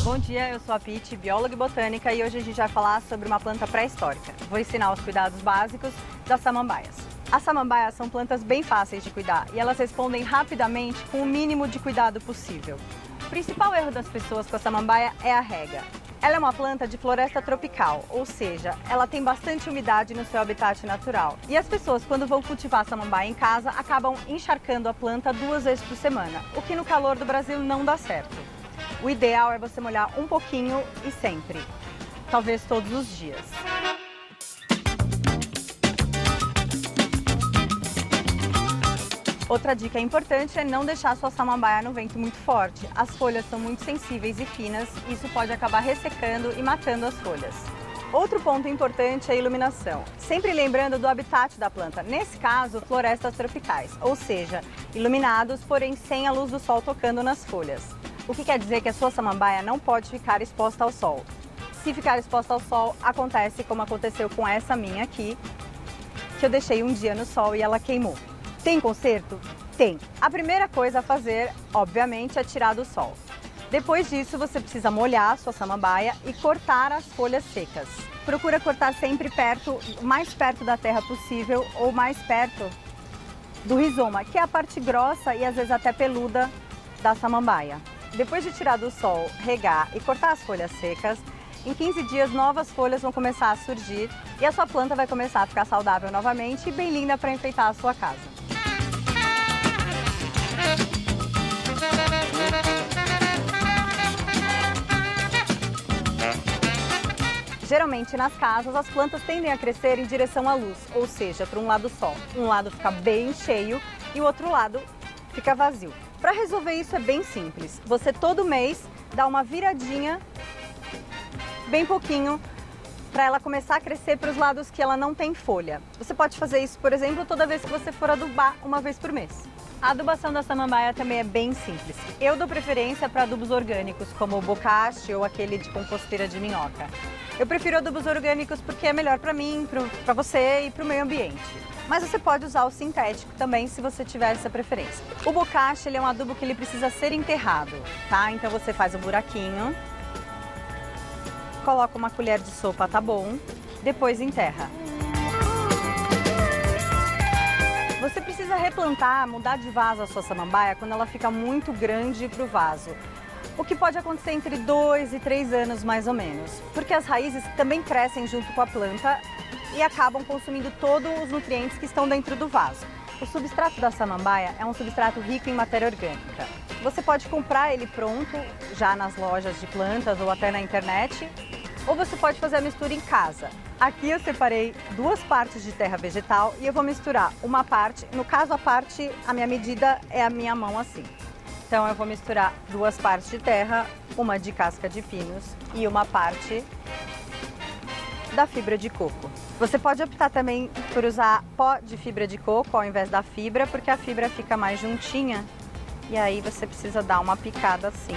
Bom dia, eu sou a Pete, bióloga e botânica, e hoje a gente vai falar sobre uma planta pré-histórica. Vou ensinar os cuidados básicos das samambaias. As samambaias são plantas bem fáceis de cuidar e elas respondem rapidamente com o mínimo de cuidado possível. O principal erro das pessoas com a samambaia é a rega. Ela é uma planta de floresta tropical, ou seja, ela tem bastante umidade no seu habitat natural. E as pessoas, quando vão cultivar a samambaia em casa, acabam encharcando a planta 2 vezes por semana, o que no calor do Brasil não dá certo. O ideal é você molhar um pouquinho e sempre, talvez todos os dias. Outra dica importante é não deixar sua samambaia no vento muito forte. As folhas são muito sensíveis e finas, e isso pode acabar ressecando e matando as folhas. Outro ponto importante é a iluminação. Sempre lembrando do habitat da planta, nesse caso, florestas tropicais, ou seja, iluminados, porém sem a luz do sol tocando nas folhas. O que quer dizer que a sua samambaia não pode ficar exposta ao sol. Se ficar exposta ao sol, acontece como aconteceu com essa minha aqui, que eu deixei um dia no sol e ela queimou. Tem conserto? Tem. A primeira coisa a fazer, obviamente, é tirar do sol. Depois disso, você precisa molhar a sua samambaia e cortar as folhas secas. Procura cortar sempre o mais perto da terra possível ou mais perto do rizoma, que é a parte grossa e às vezes até peluda da samambaia. Depois de tirar do sol, regar e cortar as folhas secas, em 15 dias novas folhas vão começar a surgir e a sua planta vai começar a ficar saudável novamente e bem linda para enfeitar a sua casa. Geralmente nas casas as plantas tendem a crescer em direção à luz, ou seja, para um lado só. Um lado fica bem cheio e o outro lado fica vazio. Para resolver isso é bem simples. Você todo mês dá uma viradinha, bem pouquinho, para ela começar a crescer para os lados que ela não tem folha. Você pode fazer isso, por exemplo, toda vez que você for adubar, uma vez por mês. A adubação da samambaia também é bem simples. Eu dou preferência para adubos orgânicos, como o bocashi ou aquele de composteira de minhoca. Eu prefiro adubos orgânicos porque é melhor para mim, para você e para o meio ambiente. Mas você pode usar o sintético também, se você tiver essa preferência. O bocashi, ele é um adubo que ele precisa ser enterrado, tá? Então você faz um buraquinho, coloca uma colher de sopa, tá bom? Depois enterra. Você precisa replantar, mudar de vaso a sua samambaia quando ela fica muito grande para o vaso. O que pode acontecer entre 2 e 3 anos mais ou menos, porque as raízes também crescem junto com a planta e acabam consumindo todos os nutrientes que estão dentro do vaso. O substrato da samambaia é um substrato rico em matéria orgânica. Você pode comprar ele pronto, já nas lojas de plantas ou até na internet, ou você pode fazer a mistura em casa. Aqui eu separei 2 partes de terra vegetal e eu vou misturar uma parte, no caso a minha medida é a minha mão assim. Então eu vou misturar 2 partes de terra, uma de casca de pinos e uma parte da fibra de coco. Você pode optar também por usar pó de fibra de coco ao invés da fibra, porque a fibra fica mais juntinha e aí você precisa dar uma picada assim.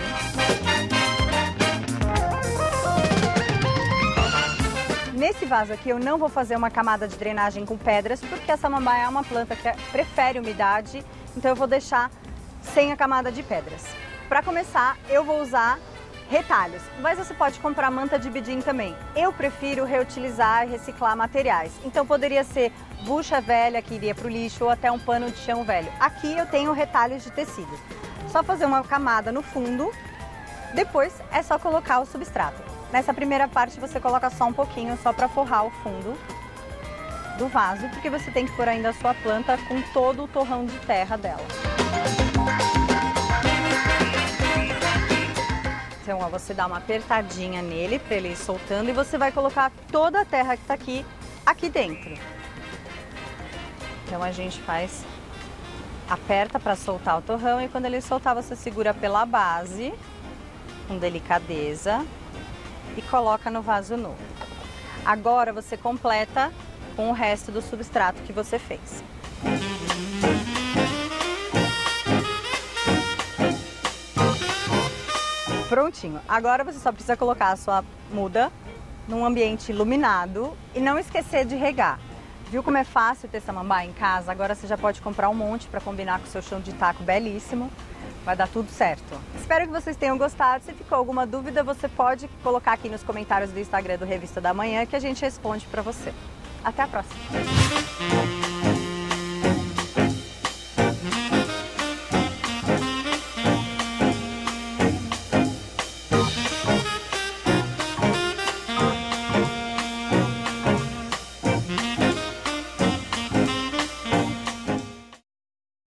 Nesse vaso aqui eu não vou fazer uma camada de drenagem com pedras, porque a samambaia é uma planta que prefere umidade, então eu vou deixar sem a camada de pedras. Para começar, eu vou usar retalhos, mas você pode comprar manta de bidim também. Eu prefiro reutilizar e reciclar materiais, então poderia ser bucha velha que iria para o lixo ou até um pano de chão velho. Aqui eu tenho retalhos de tecido. Só fazer uma camada no fundo, depois é só colocar o substrato. Nessa primeira parte você coloca só um pouquinho, só para forrar o fundo do vaso, porque você tem que pôr ainda a sua planta com todo o torrão de terra dela. Então, ó, você dá uma apertadinha nele para ele ir soltando e você vai colocar toda a terra que está aqui dentro. Então a gente aperta para soltar o torrão e quando ele soltar você segura pela base, com delicadeza, e coloca no vaso novo. Agora você completa com o resto do substrato que você fez. Prontinho. Agora você só precisa colocar a sua muda num ambiente iluminado e não esquecer de regar. Viu como é fácil ter samambaia em casa? Agora você já pode comprar um monte para combinar com o seu chão de taco belíssimo. vai dar tudo certo. Espero que vocês tenham gostado. Se ficou alguma dúvida, você pode colocar aqui nos comentários do Instagram do Revista da Manhã que a gente responde para você. Até a próxima!